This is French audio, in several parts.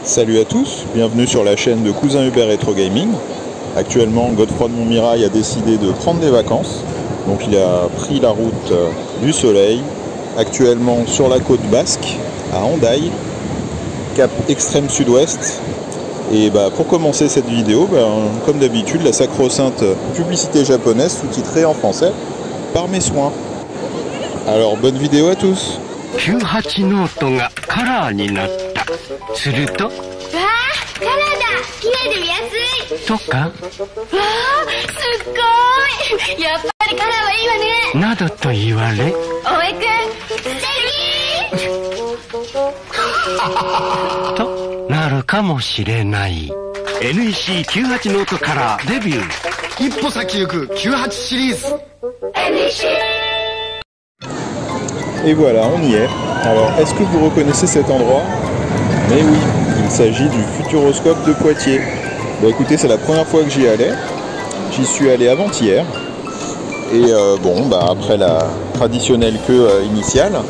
Salut à tous, bienvenue sur la chaîne de Cousin Hubert Retro Gaming. Actuellement, Godefroy de Montmirail a décidé de prendre des vacances. Donc il a pris la route du soleil, actuellement sur la côte basque, à Hendaye, cap extrême sud-ouest. Et pour commencer cette vidéo, comme d'habitude, la sacro-sainte publicité japonaise sous-titrée en français par mes soins. Alors bonne vidéo à tous. 98ノートがカラーになった。すると、わあ、カラーだ。綺麗で見やすい。とか、わあ、すっごい。やっぱりカラーはいいわね。などと言われ、大江くん、素敵となるかもしれない。NEC98 ノートカラーデビュー。一歩先行く98シリーズ。NEC。 Et voilà, on y est. Alors, est-ce que vous reconnaissez cet endroit? Mais oui, il s'agit du Futuroscope de Poitiers. Bon, écoutez, c'est la première fois que j'y allais. J'y suis allé avant-hier. Et après la traditionnelle queue initiale,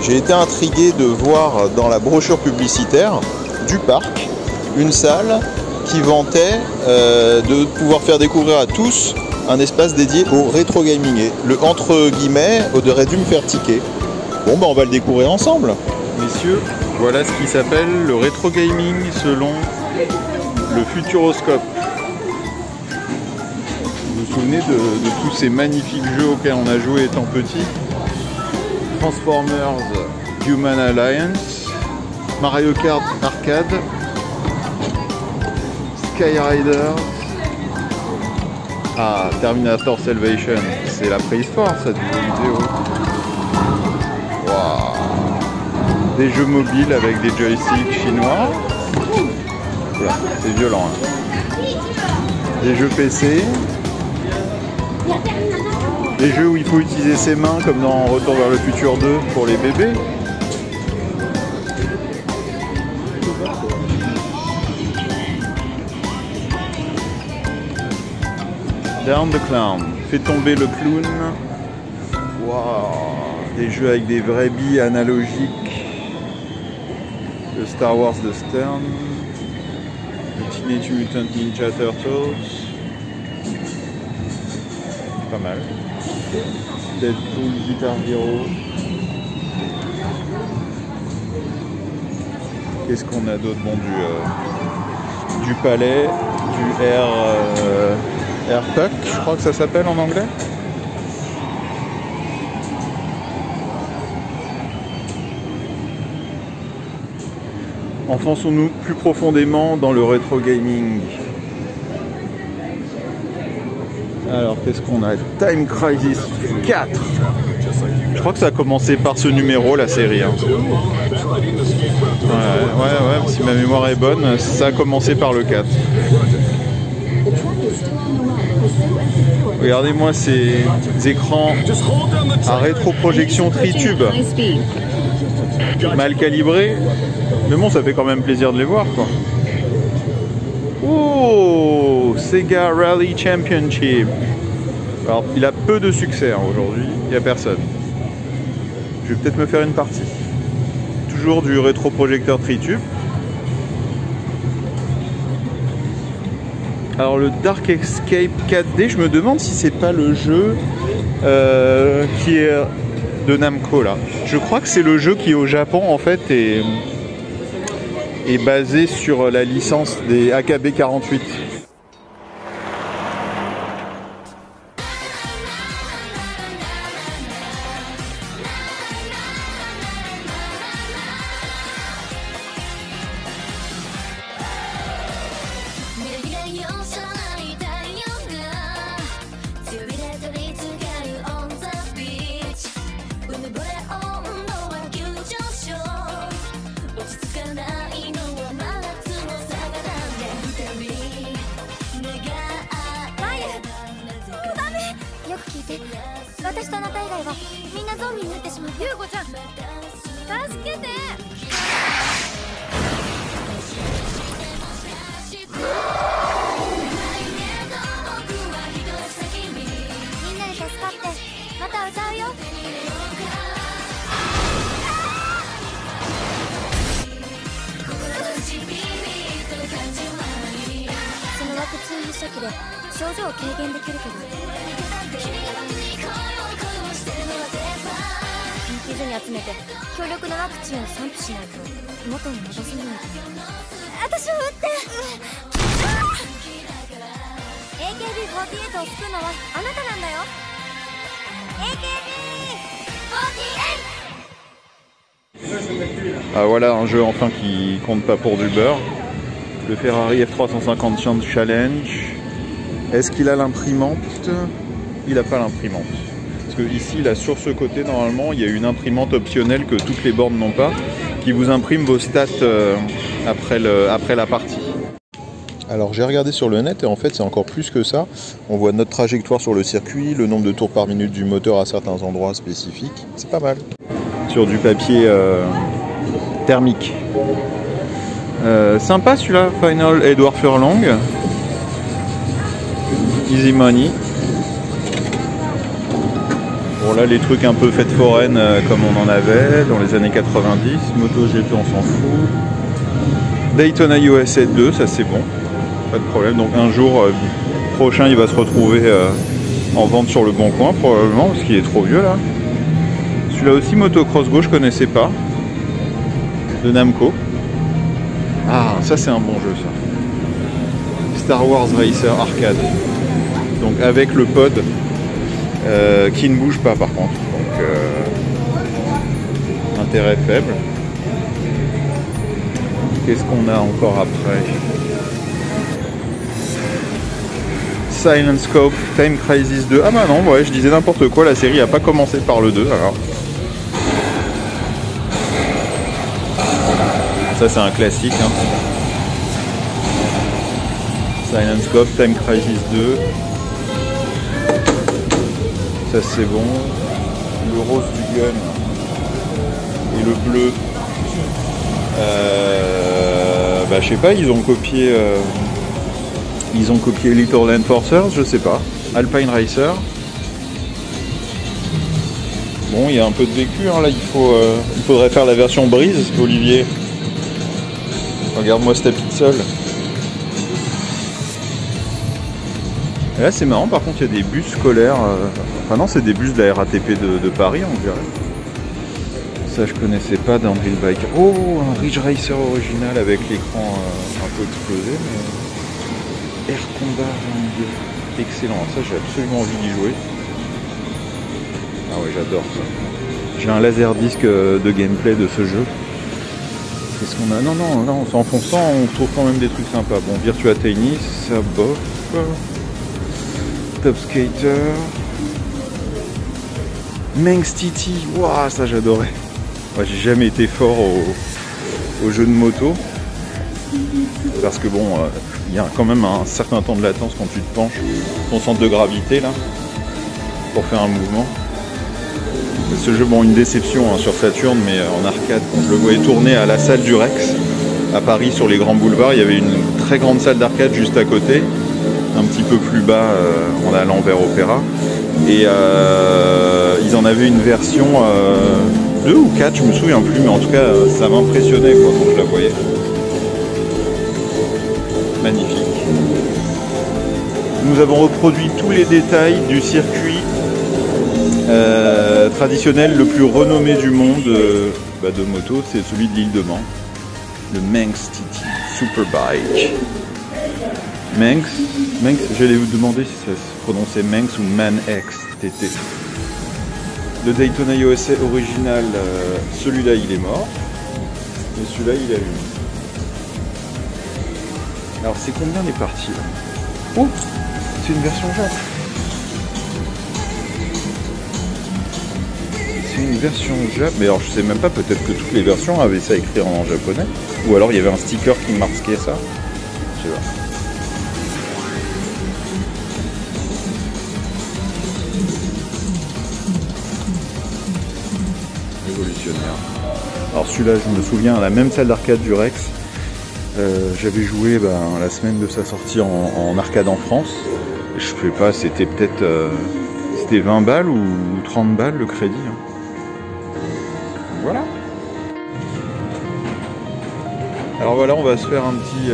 j'ai été intrigué de voir dans la brochure publicitaire du parc une salle qui vantait de pouvoir faire découvrir à tous un espace dédié au rétro gaming. Et le entre guillemets aurait dû me faire tiquer. Bon, on va le découvrir ensemble. Messieurs, voilà ce qui s'appelle le rétro gaming selon le Futuroscope. Vous vous souvenez de tous ces magnifiques jeux auxquels on a joué étant petit? Transformers Human Alliance, Mario Kart Arcade, Skyrider, Terminator Salvation. C'est la préhistoire, ça, du jeu vidéo. Wow. Des jeux mobiles avec des joysticks chinois. Voilà, c'est violent. Hein. Des jeux PC. Des jeux où il faut utiliser ses mains comme dans Retour vers le futur 2 pour les bébés. Down the Clown. Fait tomber le clown. Waouh. Des jeux avec des vraies billes analogiques. Le Star Wars de Stern. Le Teenage Mutant Ninja Turtles. Pas mal. Deadpool, Guitar Hero. Qu'est-ce qu'on a d'autre? Bon, du palais, du Air Puck, je crois que ça s'appelle en anglais. Enfonçons-nous plus profondément dans le rétro gaming. Alors, qu'est-ce qu'on a? Time Crisis 4. Je crois que ça a commencé par ce numéro, la série. Hein. Ouais, si ma mémoire est bonne, ça a commencé par le 4. Regardez-moi ces écrans à rétroprojection tritube. Mal calibrés. Mais bon, ça fait quand même plaisir de les voir, quoi. Oh, Sega Rally Championship. Alors, il a peu de succès hein, aujourd'hui, il n'y a personne. Je vais peut-être me faire une partie. Toujours du rétroprojecteur tritube. Alors, le Dark Escape 4D, je me demande si c'est pas le jeu qui est de Namco, là. Je crois que c'est le jeu qui, au Japon, en fait, est basé sur la licence des AKB 48. TV AKB48 を救うのはあなたなんだよ。 Ah voilà un jeu enfin qui compte pas pour du beurre. Le Ferrari F350 Challenge. Est-ce qu'il a l'imprimante? Il n'a pas l'imprimante. Parce que ici, là, sur ce côté, normalement, il y a une imprimante optionnelle que toutes les bornes n'ont pas, qui vous imprime vos stats après la partie. Alors j'ai regardé sur le net et en fait c'est encore plus que ça. On voit notre trajectoire sur le circuit, le nombre de tours par minute du moteur à certains endroits spécifiques. C'est pas mal. Sur du papier thermique. Sympa celui-là, Final Edward Furlong. Easy Money. Bon là les trucs un peu fête foraine comme on en avait dans les années 90. MotoGP on s'en fout. Daytona USA 2, ça c'est bon. Pas de problème, donc un jour prochain il va se retrouver en vente sur le bon coin probablement parce qu'il est trop vieux là. Celui-là aussi Motocross Go je connaissais pas, de Namco. Ah ça c'est un bon jeu ça. Star Wars Racer Arcade, donc avec le pod qui ne bouge pas par contre, donc intérêt faible. Qu'est-ce qu'on a encore après? Silent Scope, Time Crisis 2. Ah bah non, ouais, je disais n'importe quoi, la série n'a pas commencé par le 2 alors. Ça c'est un classique. Hein. Silent Scope, Time Crisis 2. Ça c'est bon. Le rose du gun et le bleu. Bah je sais pas, ils ont copié Little Land Forcers, je sais pas. Alpine Racer. Bon, il y a un peu de vécu, hein, là il faudrait faire la version brise, Olivier. Regarde-moi ce tapis de sol. Et là c'est marrant, par contre il y a des bus scolaires. Enfin non, c'est des bus de la RATP de Paris, on dirait. Ça je connaissais pas dans Real Bike. Oh, un Ridge Racer original avec l'écran un peu explosé. Mais... Air Combat 22. Excellent, ça j'ai absolument envie d'y jouer. Ah ouais, j'adore ça. J'ai un laserdisc de gameplay de ce jeu. Qu'est-ce qu'on a? Non, là en s'enfonçant on trouve quand même des trucs sympas. Bon, Virtua Tennis, ça bof. Top Skater. Manx TT, waouh, ça j'adorais. Moi j'ai jamais été fort au jeu de moto. Parce que bon, il y a quand même un certain temps de latence quand tu te penches, ton centre de gravité là, pour faire un mouvement. Ce jeu, bon, une déception hein, sur Saturn, mais en arcade, quand je le voyais tourner à la salle du Rex, à Paris, sur les grands boulevards, il y avait une très grande salle d'arcade juste à côté, un petit peu plus bas en allant vers Opéra. Et ils en avaient une version 2 ou 4, je me souviens plus, mais en tout cas, ça m'impressionnait quand je la voyais. Magnifique. Nous avons reproduit tous les détails du circuit traditionnel le plus renommé du monde de moto, c'est celui de l'île de Man, le Manx TT Superbike. Manx, j'allais vous demander si ça se prononçait Manx ou Man-X TT. Le Daytona USA original, celui-là il est mort, et celui-là il est allumé. Alors c'est combien les parties là? Oh, c'est une version Jap. C'est une version Jap, mais alors je sais même pas, peut-être que toutes les versions avaient ça écrit en japonais. Ou alors il y avait un sticker qui marquait ça. Je sais pas. Révolutionnaire. Alors celui-là, je me souviens, à la même salle d'arcade du Rex. J'avais joué la semaine de sa sortie en arcade en France. Je sais pas, c'était peut-être c'était 20 balles ou 30 balles le crédit. Hein. Voilà. Alors voilà, on va se faire un petit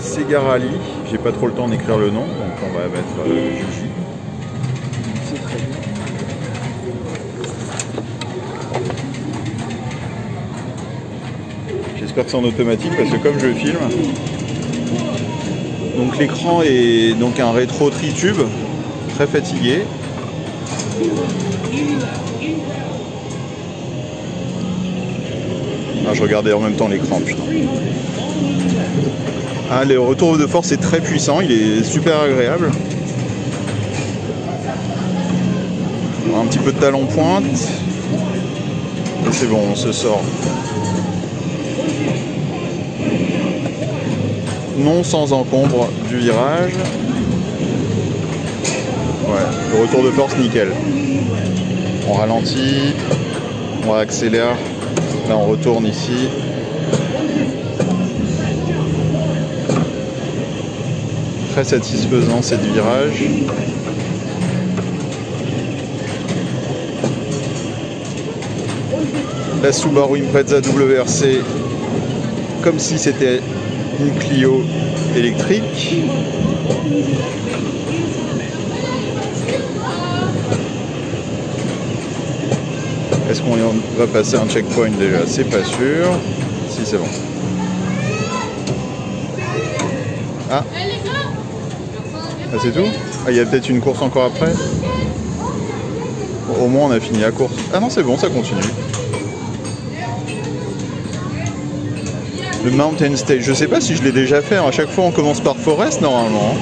Sega Rally. J'ai pas trop le temps d'écrire le nom, donc on va mettre Juji. C'est très bien. J'espère que c'est en automatique parce que comme je le filme, donc l'écran est donc un rétro tritube, très fatigué. Ah, je regardais en même temps l'écran, putain. Ah, le retour de force est très puissant, il est super agréable. Un petit peu de talon pointe. Et c'est bon, on se sort. Non sans encombre du virage. Ouais, le retour de force nickel. On ralentit, on accélère. Là on retourne ici. Très satisfaisant cette virage. La Subaru Impreza WRC comme si c'était une Clio électrique. Est-ce qu'on va passer un checkpoint déjà? C'est pas sûr. Si, c'est bon. Ah, ah c'est tout? Ah, il y a peut-être une course encore après? Au moins on a fini la course. Ah non, c'est bon, ça continue. Le Mountain Stage, je sais pas si je l'ai déjà fait. À chaque fois on commence par Forest normalement.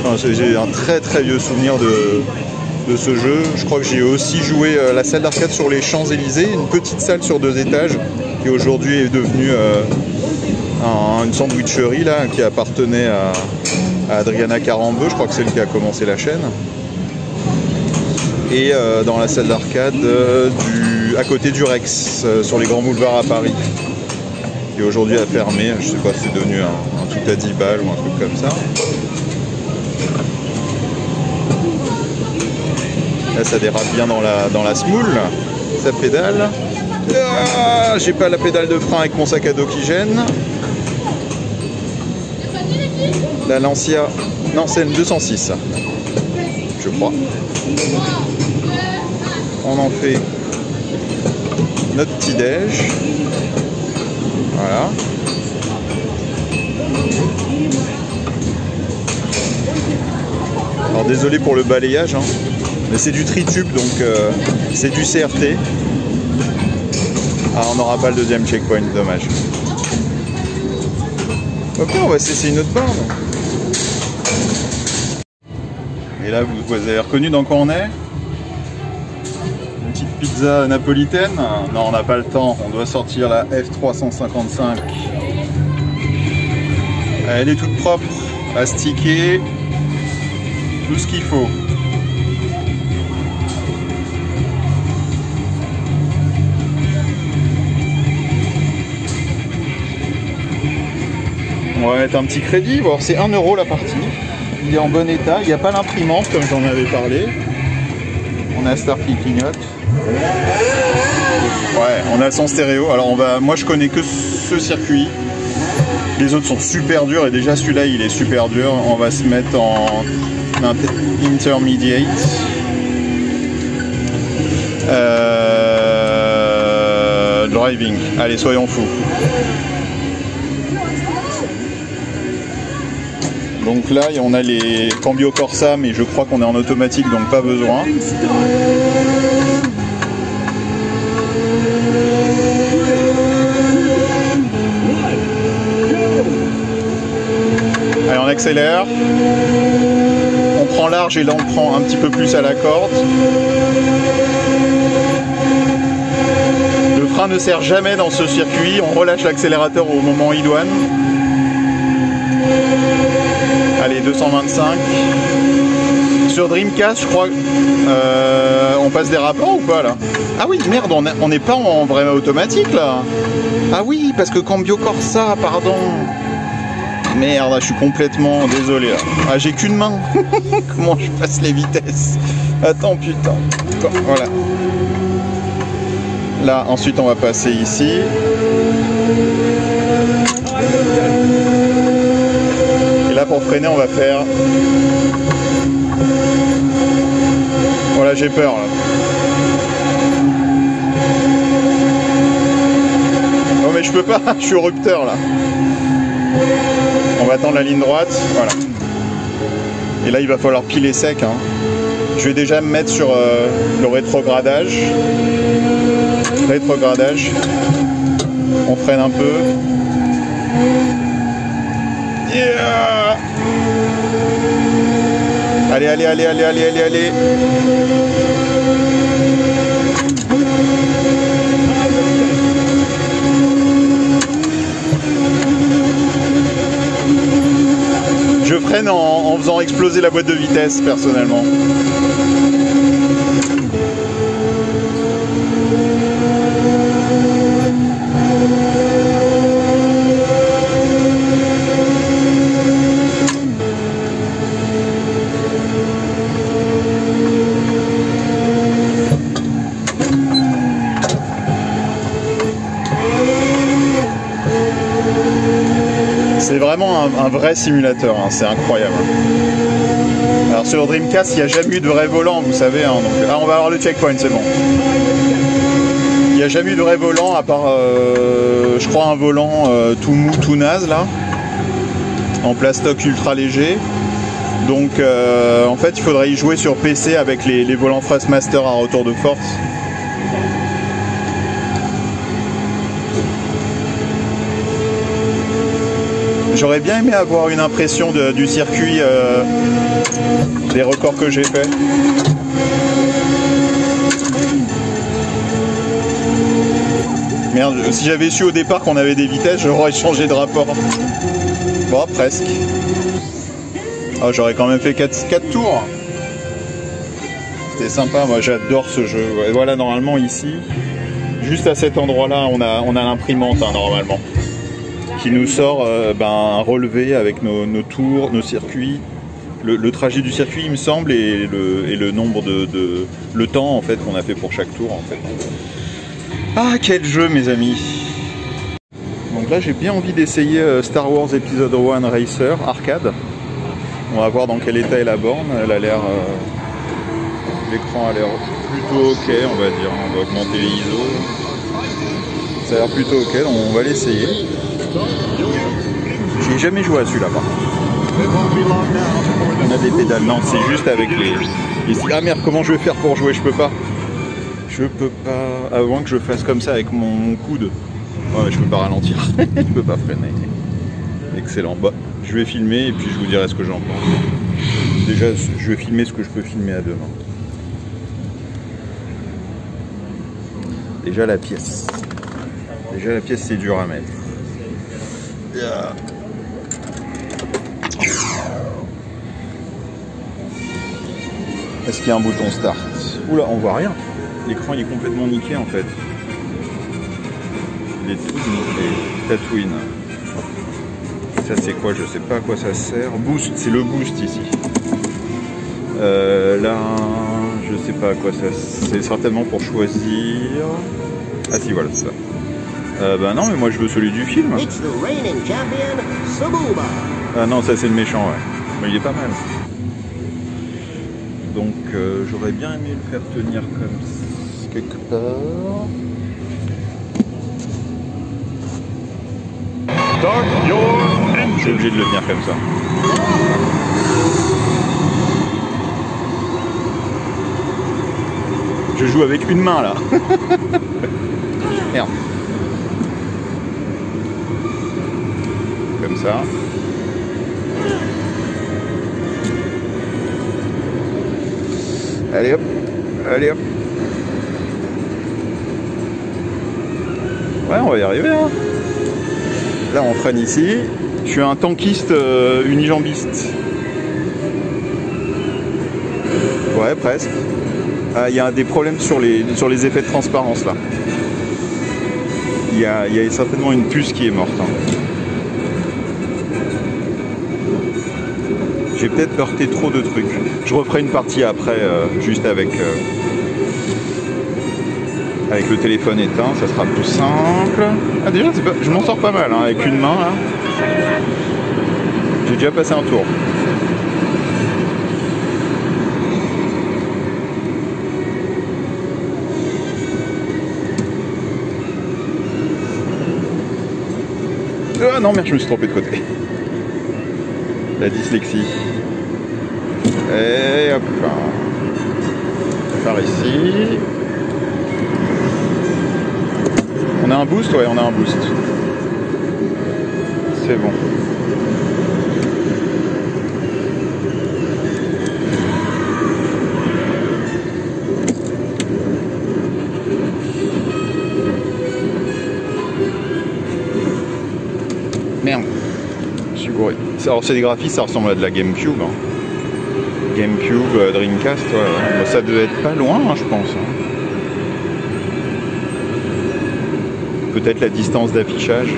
Enfin, j'ai un très très vieux souvenir de ce jeu. Je crois que j'ai aussi joué la salle d'arcade sur les Champs-Élysées, une petite salle sur 2 étages qui aujourd'hui est devenue une sandwicherie là, qui appartenait à Adriana Carambeu, je crois que c'est elle qui a commencé la chaîne. Et dans la salle d'arcade à côté du Rex, sur les grands boulevards à Paris, qui aujourd'hui a fermé. Je sais pas si c'est devenu un tout à 10 balles ou un truc comme ça. Là ça dérape bien dans la smoule, ça pédale. Ah, j'ai pas la pédale de frein avec mon sac à dos qui gêne. La Lancia, non c'est une 206, je crois. On en fait notre petit déj. Voilà. Alors désolé pour le balayage, hein, mais c'est du tritube donc c'est du CRT. Ah, on n'aura pas le deuxième checkpoint, dommage. Ok, on va essayer une autre borne. Et là, vous avez reconnu dans quoi on est? Une petite pizza napolitaine. Non, on n'a pas le temps, on doit sortir la F355. Elle est toute propre, astiquée, tout ce qu'il faut. On va mettre un petit crédit, bon, c'est 1 € la partie. Il est en bon état, il n'y a pas l'imprimante comme j'en avais parlé. On a Star qui clignote. Ouais, on a le son stéréo. Alors moi je connais que ce circuit. Les autres sont super durs et déjà celui-là il est super dur. On va se mettre en intermediate. Driving. Allez, soyons fous. Donc là, on a les Cambio Corsa, mais je crois qu'on est en automatique, donc pas besoin. Allez, on accélère. On prend large et là, on prend un petit peu plus à la corde. Le frein ne sert jamais dans ce circuit. On relâche l'accélérateur au moment idoine. Allez, 225. Sur Dreamcast, je crois, on passe des rapports ou pas là? Ah oui, merde, on n'est pas en vrai automatique là. Ah oui, parce que Cambio Corsa, pardon. Merde, je suis complètement désolé là. Ah, j'ai qu'une main. Comment je passe les vitesses? Attends, putain. Voilà. Là, ensuite, on va passer ici. pour freiner, on va faire... Voilà, j'ai peur là. Non mais je peux pas, je suis au rupteur là. On va attendre la ligne droite, voilà. Et là il va falloir piler sec. Hein. Je vais déjà me mettre sur le rétrogradage. Rétrogradage. On freine un peu. Yeah. Allez, allez, allez, allez, allez, allez, allez. Je freine en faisant exploser la boîte de vitesse, personnellement. C'est vraiment un vrai simulateur, hein, c'est incroyable. Alors sur Dreamcast, il n'y a jamais eu de vrai volant, vous savez. Hein, donc, on va avoir le checkpoint, c'est bon. Il n'y a jamais eu de vrai volant, à part, je crois, un volant tout mou, tout naze, là. En plastoc ultra léger. Donc, en fait, il faudrait y jouer sur PC avec les volants Thrustmaster à retour de force. J'aurais bien aimé avoir une impression du circuit, des records que j'ai fait. Merde, si j'avais su au départ qu'on avait des vitesses, j'aurais changé de rapport. Bon, presque. Oh, j'aurais quand même fait 4 tours. C'était sympa, moi j'adore ce jeu. Et voilà, normalement ici, juste à cet endroit-là, on a l'imprimante, hein, normalement, qui nous sort un relevé avec nos tours, nos circuits, le trajet du circuit il me semble, et le nombre le temps en fait qu'on a fait pour chaque tour en fait. Ah quel jeu mes amis. Donc là j'ai bien envie d'essayer Star Wars Episode 1 Racer Arcade. On va voir dans quel état est la borne. Elle a l'air... l'écran a l'air plutôt ok on va dire. On va augmenter les ISO. Ça a l'air plutôt ok, donc on va l'essayer. J'ai jamais joué à celui-là par contre. On a des pédales, non c'est juste avec les... Ah merde, comment je vais faire pour jouer? Je peux pas. Je peux pas... À moins que je fasse comme ça avec mon coude. Ouais, je peux pas ralentir. Je peux pas freiner. Excellent. Bah, je vais filmer et puis je vous dirai ce que j'en pense. Déjà, je vais filmer ce que je peux filmer à deux mains. Déjà la pièce. Déjà la pièce c'est dur à mettre. Yeah. Est-ce qu'il y a un bouton start? Oula, on voit rien. L'écran il est complètement niqué en fait. Il est tout niqué. Tatooine. Ça c'est quoi? Je sais pas à quoi ça sert. Boost, c'est le boost ici. Là, je sais pas à quoi ça sert. C'est certainement pour choisir. Ah si, voilà ça. Bah non, mais moi je veux celui du film. Ah non, ça c'est le méchant, ouais. Mais il est pas mal. Donc j'aurais bien aimé le faire tenir comme ça, quelque part. Je suis obligé de le tenir comme ça. Je joue avec une main là. Merde. Comme ça. Allez hop, allez hop. Ouais, on va y arriver hein. Là on freine ici. Je suis un tankiste unijambiste. Ouais, presque. Il y a des problèmes sur les effets de transparence là. Il y a certainement une puce qui est morte. Hein. J'ai peut-être heurté trop de trucs. Je referai une partie après, juste avec le téléphone éteint, ça sera plus simple. Ah déjà, je m'en sors pas mal hein, avec une main là. J'ai déjà passé un tour. Ah non merde, je me suis trompé de côté. La dyslexie. Et hop là. Par ici. On a un boost, ouais, on a un boost. C'est bon. Merde. Je suis gouré. Alors c'est des graphismes, ça ressemble à de la GameCube. Hein. GameCube, Dreamcast, ouais. Ça devait être pas loin, hein, je pense. Peut-être la distance d'affichage.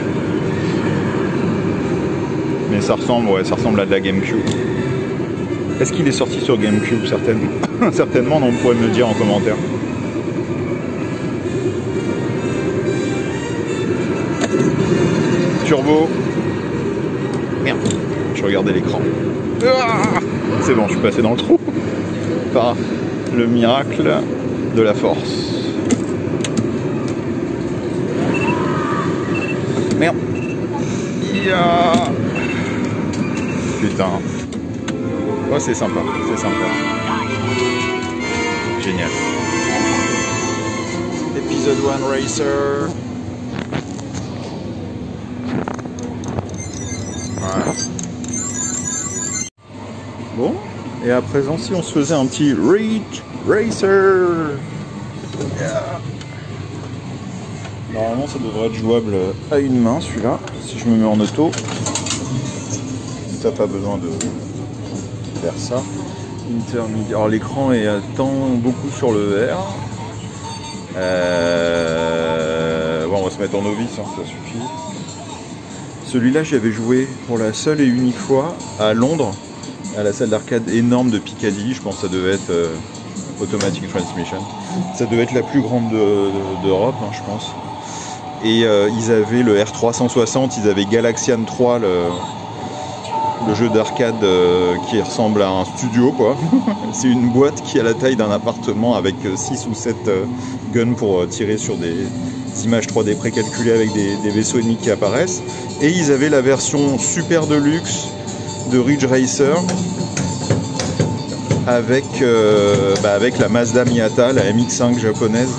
Mais ça ressemble, ouais, ça ressemble à de la GameCube. Est-ce qu'il est sorti sur GameCube? Certainement. Certainement, non, vous pourrez me le dire en commentaire. Turbo. Merde, je regardais l'écran. C'est bon, je suis passé dans le trou. Par le miracle de la force. Merde. Putain. Oh, c'est sympa, c'est sympa. Génial. Épisode 1 Racer. Voilà. Bon, et à présent, si on se faisait un petit Ridge Racer. Yeah. Normalement, ça devrait être jouable à une main, celui-là. Si je me mets en auto, t'as pas besoin de faire ça. Intermédiaire. Alors, l'écran tend beaucoup sur le R. Bon, on va se mettre en novice, hein, ça suffit. Celui-là, j'y avais joué pour la seule et unique fois à Londres, à la salle d'arcade énorme de Piccadilly. Je pense que ça devait être Automatic Transmission. Ça devait être la plus grande d'Europe, hein, je pense. Et ils avaient le R360, ils avaient Galaxian 3, le jeu d'arcade qui ressemble à un studio, quoi. C'est une boîte qui a la taille d'un appartement avec 6 ou 7 guns pour tirer sur des images 3D précalculées avec des vaisseaux ennemis qui apparaissent. Et ils avaient la version super deluxe de Ridge Racer avec la Mazda Miata, la MX5 japonaise,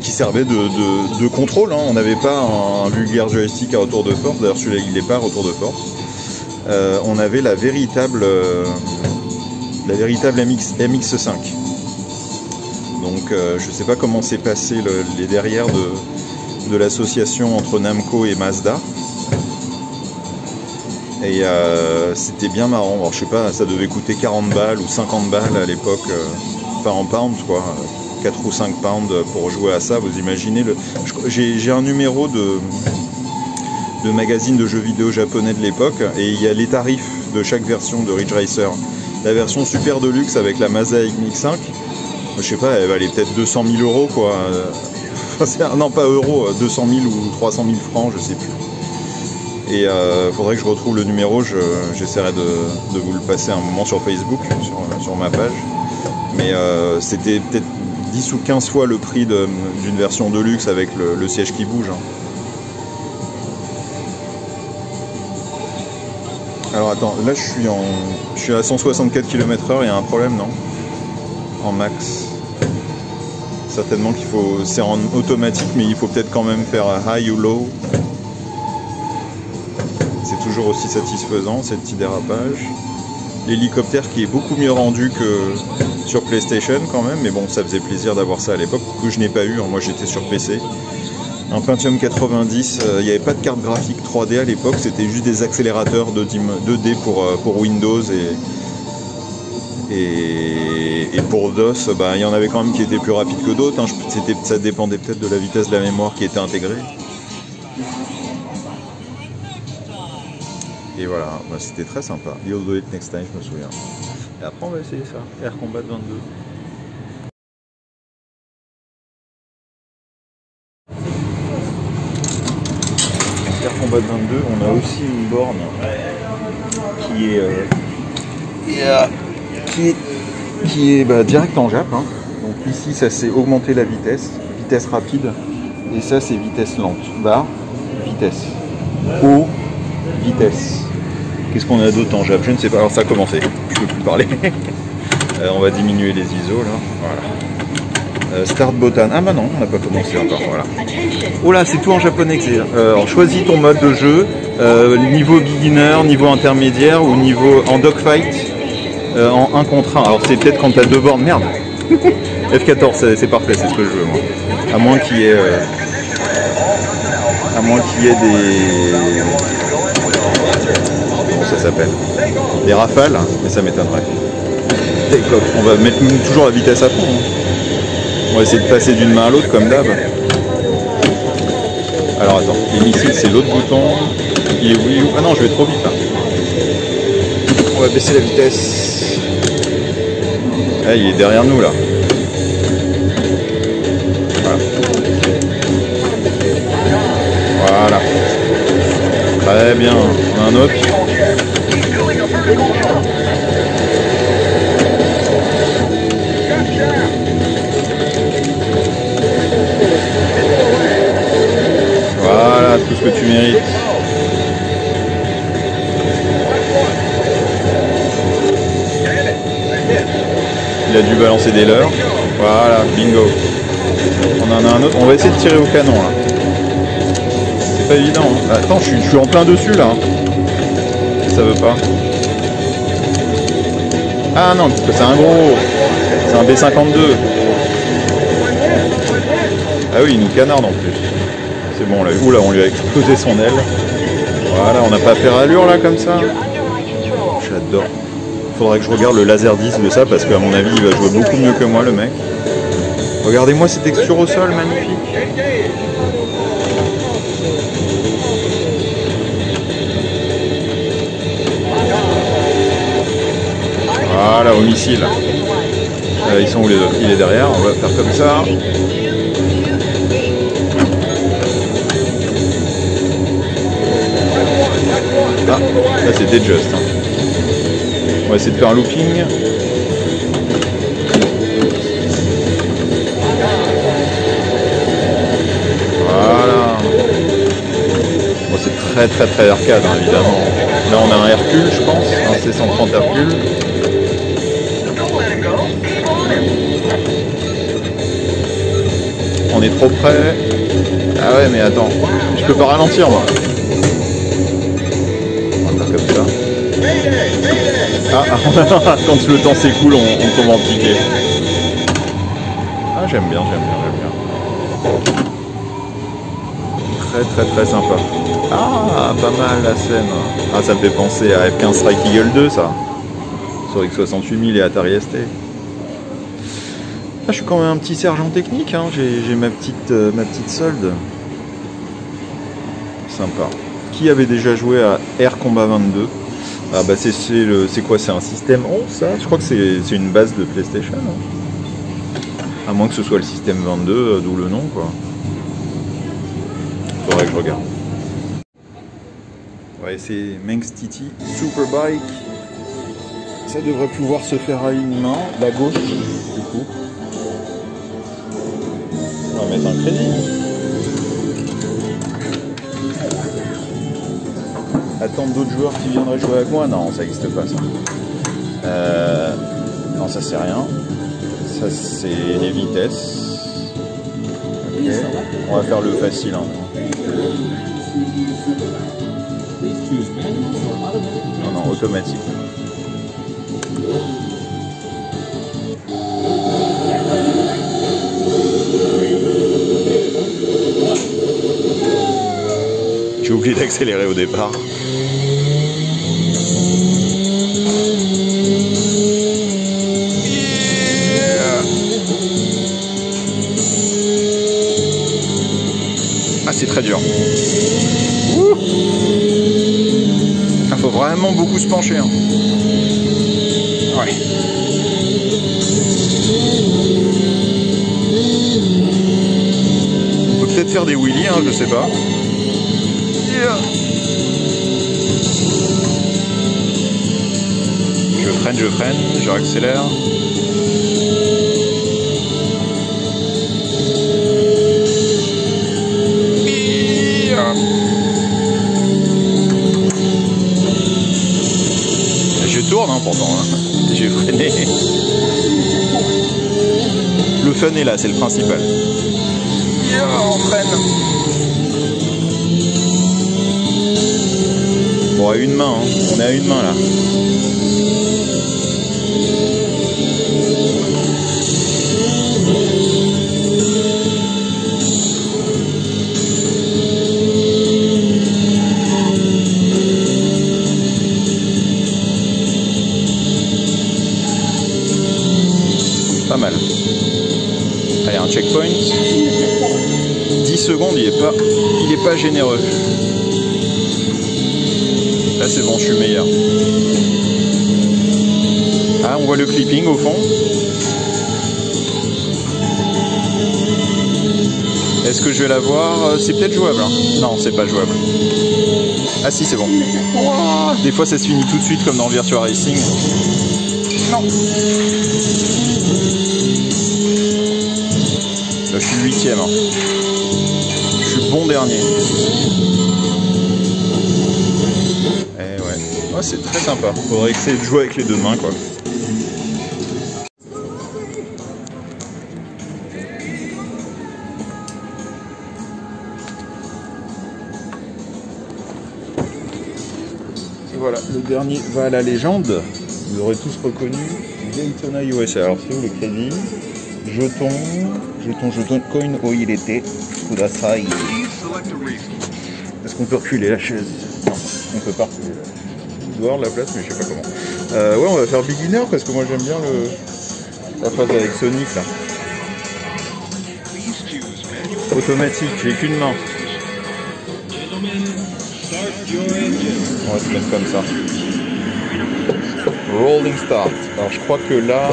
qui servait de contrôle. Hein. On n'avait pas un vulgaire joystick à retour de force, d'ailleurs celui-là il n'est pas à retour de force. On avait la véritable MX5. Donc je ne sais pas comment s'est passé les derrières de l'association entre Namco et Mazda. Et c'était bien marrant. Alors, je sais pas, ça devait coûter 40 balles ou 50 balles à l'époque, pas en pounds quoi, 4 ou 5 pounds pour jouer à ça. Vous imaginez j'ai un numéro de magazine de jeux vidéo japonais de l'époque et il y a les tarifs de chaque version de Ridge Racer. La version super deluxe avec la Mazda MX5, je sais pas, elle valait peut-être 200 000 euros quoi. Non pas euros, 200 000 ou 300 000 francs, je sais plus. Et faudrait que je retrouve le numéro, j'essaierai de vous le passer un moment sur Facebook, sur ma page. Mais c'était peut-être 10 ou 15 fois le prix d'une version de luxe avec le siège qui bouge. Hein. Alors attends, là je suis à 164 km/h, il y a un problème, non? En max. Certainement qu'il faut, c'est en automatique, mais il faut peut-être quand même faire high ou low. C'est toujours aussi satisfaisant, ces petits dérapages. L'hélicoptère qui est beaucoup mieux rendu que sur PlayStation quand même, mais bon, ça faisait plaisir d'avoir ça à l'époque, que je n'ai pas eu, moi j'étais sur PC. Un Pentium 90, il n'y avait pas de carte graphique 3D à l'époque, c'était juste des accélérateurs 2D pour Windows et pour DOS, il y en avait quand même qui étaient plus rapides que d'autres, hein. Ça dépendait peut-être de la vitesse de la mémoire qui était intégrée. Et voilà, c'était très sympa. You'll do it next time, je me souviens. Et après on va essayer ça, Air Combat 22. Air Combat 22, on a aussi une borne qui est direct en Jap. Hein. Donc ici, ça c'est augmenter la vitesse rapide, et ça c'est vitesse lente. Barre, vitesse. Haut, vitesse. Qu'est-ce qu'on a d'autre en Jap? Je ne sais pas. Alors ça a commencé. Je peux plus parler. On va diminuer les ISO là. Voilà. Start button. Ah bah non, on n'a pas commencé encore. Voilà. Oh là, c'est tout en japonais que c'est. Alors choisis ton mode de jeu. Niveau beginner, niveau intermédiaire ou niveau en dogfight en 1 contre 1. Alors c'est peut-être quand tu as 2 bornes. Merde. F14, c'est parfait, c'est ce que je veux moi. À moins qu'il y ait des... Comment ça s'appelle? Des rafales, mais ça m'étonnerait. Take-off. On va mettre toujours la vitesse à fond. Hein. On va essayer de passer d'une main à l'autre comme d'hab. Alors attends, les missiles c'est l'autre bouton. Il est oui ou... Ah non, je vais trop vite là. On va baisser la vitesse. Ah, il est derrière nous là. Voilà. Très bien. On a un autre. Voilà, tout ce que tu mérites. Il a dû balancer des leurres. Voilà, bingo. On en a un autre. On va essayer de tirer au canon là. C'est pas évident. Hein. Attends, je suis en plein dessus là. Ça veut pas. Ah non, parce que c'est un gros. C'est un B52. Ah oui, il nous canarde en plus. C'est bon, là. Oula, on lui a explosé son aile. Voilà, on n'a pas à faire allure là comme ça. J'adore. Faudrait que je regarde le laser 10 de ça parce qu'à mon avis il va jouer beaucoup mieux que moi le mec. Regardez-moi ces textures au sol, magnifique. Voilà, au missile. Ils sont où les autres? Il est derrière, on va faire comme ça. Ah, là c'était juste. Hein. On va essayer de faire un looping. Voilà. Bon, c'est très arcade hein, évidemment. Là on a un Hercule je pense, un C130 Hercule. On est trop près. Ah ouais mais attends, je peux pas ralentir moi. On va faire comme ça. Ah, quand le temps s'écoule, on tombe en piqué. Ah, j'aime bien. Très sympa. Ah, pas mal la scène. Ah, ça me fait penser à F-15 Strike Eagle 2, ça. Sur X68000 et Atari ST. Ah, je suis quand même un petit sergent technique, hein. J'ai ma petite solde. Sympa. Qui avait déjà joué à Air Combat 22? Ah bah c'est quoi? C'est un système 11 ça? Je crois que c'est une base de PlayStation. Hein. À moins que ce soit le système 22, d'où le nom quoi. Faudrait que je regarde. Ouais, c'est Manx TT Superbike. Ça devrait pouvoir se faire à une main, la gauche du coup. On va mettre un crédit. Attendre d'autres joueurs qui viendraient jouer avec moi? Non, ça n'existe pas ça. Non, ça c'est rien. Ça c'est les vitesses. Okay. On va faire le facile. Hein. Non, automatique. J'ai oublié d'accélérer au départ. Ah, c'est très dur. Il faut vraiment beaucoup se pencher. Hein. Ouais. On peut peut-être faire des wheelies, hein, je sais pas. Je freine, je réaccélère. Je tourne hein, pourtant, hein. J'ai freiné. Le fun est là, c'est le principal. On freine. Bon, à une main, hein. On est à une main là. Pas mal. Allez, un checkpoint. 10 secondes, il est pas généreux. Là c'est bon, je suis meilleur. Ah, on voit le clipping au fond. Est-ce que je vais l'avoir? C'est peut-être jouable. Hein. Non, c'est pas jouable. Ah si, c'est bon. Des fois ça se finit tout de suite comme dans Virtua Racing. Non. Là, je suis 8ème. Hein. Je suis bon dernier. Eh ouais. Oh, c'est très sympa. Faudrait essayer de jouer avec les deux mains, quoi. Et voilà, le dernier va à la légende. Vous aurez tous reconnu Daytona USA. Alors c'est où le crédit? Jeton, coin oirete, kudasai. Est-ce qu'on peut reculer la chaise? Non, on peut pas reculer. Il doit avoir de la place, mais je sais pas comment. Ouais, on va faire beginner parce que moi j'aime bien la phase avec Sonic là. Automatique, j'ai qu'une main. On va se mettre comme ça. Rolling start. Alors je crois que là,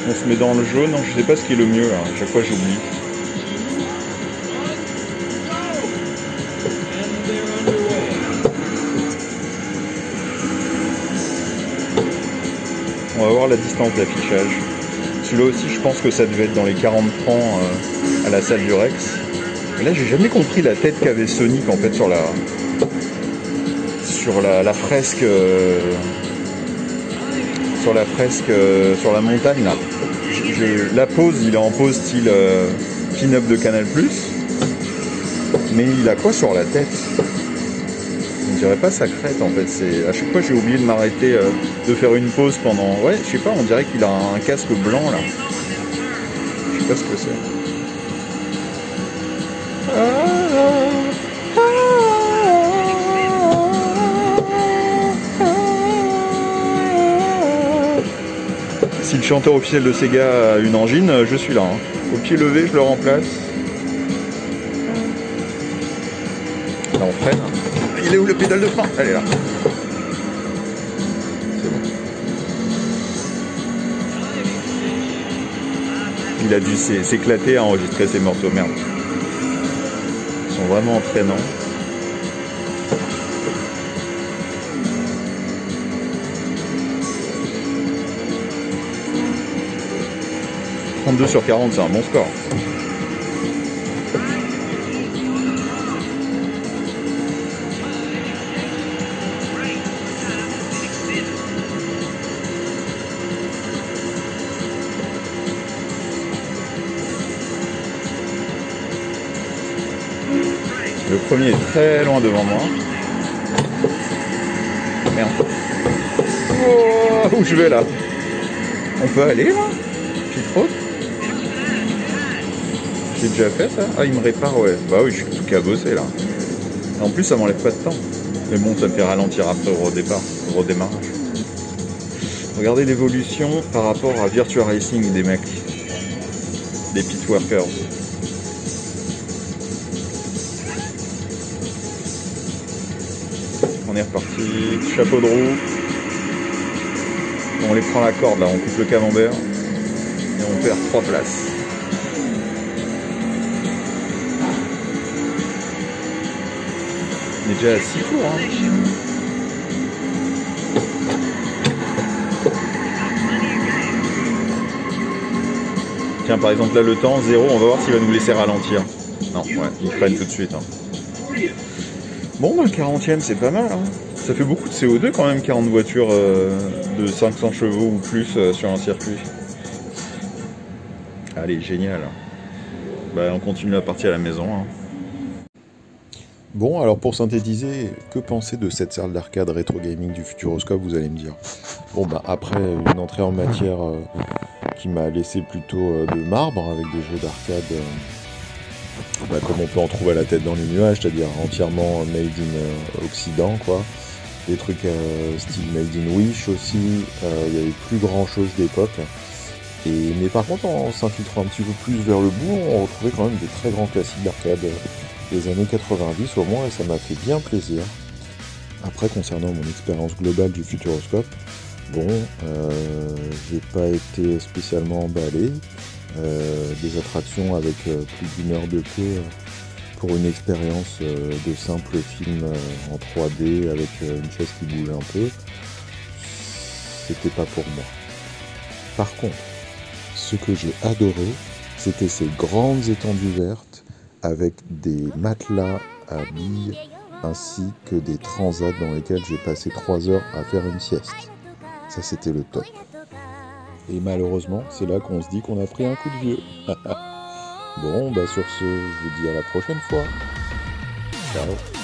on se met dans le jaune. Non, je sais pas ce qui est le mieux. Hein. À chaque fois j'oublie. On va voir la distance d'affichage. Celui-là aussi, je pense que ça devait être dans les 40 francs à la salle du Rex. Et là, j'ai jamais compris la tête qu'avait Sonic en fait sur la fresque. Sur la fresque, sur la montagne là. La pose, il est en pose style pin-up de Canal+. Mais il a quoi sur la tête? On dirait pas sa crête en fait. À chaque fois j'ai oublié de m'arrêter, de faire une pause pendant. Ouais, je sais pas, on dirait qu'il a un casque blanc là. Je sais pas ce que c'est. Si le chanteur officiel de Sega a une angine, je suis là. Hein. Au pied levé, je le remplace. Là, on freine. Il est où le pédale de frein? Elle est là. C'est bon. Il a dû s'éclater à enregistrer ces morceaux. Merde. Ils sont vraiment entraînants. « 32 sur 40, c'est un bon score. » Le premier est très loin devant moi. Merde. Oh, où je vais là? On peut aller là? J'ai trop. J'ai déjà fait ça? Ah, il me répare, ouais. Bah oui, je suis tout cabossé là. En plus, ça m'enlève pas de temps. Mais bon, ça me fait ralentir après au redémarrage. Regardez l'évolution par rapport à Virtua Racing des mecs. Des pit workers. On est reparti. Chapeau de roue. On les prend la corde là, on coupe le camembert. Et on perd 3 places. On est déjà à 6 tours. Hein. Tiens, par exemple, là, le temps, 0, on va voir s'il va nous laisser ralentir. Non, ouais, il freine tout de suite. Hein. Bon, bah, le 40e, c'est pas mal. Hein. Ça fait beaucoup de CO2 quand même, 40 voitures de 500 chevaux ou plus sur un circuit. Allez, génial. Bah, on continue la partie à la maison. Hein. Bon, alors pour synthétiser, que penser de cette salle d'arcade rétro gaming du Futuroscope, vous allez me dire. Bon, bah après une entrée en matière qui m'a laissé plutôt de marbre, avec des jeux d'arcade comme on peut en trouver à la tête dans les nuages, c'est-à-dire entièrement made in Occident, quoi. Des trucs style made in Wish aussi, il n'y avait plus grand chose d'époque. Mais par contre, en s'infiltrant un petit peu plus vers le bout, on retrouvait quand même des très grands classiques d'arcade des années 90 au moins, et ça m'a fait bien plaisir. Après, concernant mon expérience globale du Futuroscope, bon, j'ai pas été spécialement emballé. Des attractions avec plus d'1 heure de queue pour une expérience de simple film en 3D avec une chaise qui bougeait un peu, c'était pas pour moi. Par contre, ce que j'ai adoré, c'était ces grandes étendues vertes avec des matelas à billes ainsi que des transats dans lesquels j'ai passé 3 heures à faire une sieste. Ça, c'était le top. Et malheureusement, c'est là qu'on se dit qu'on a pris un coup de vieux. Bon, bah sur ce, je vous dis à la prochaine fois. Ciao.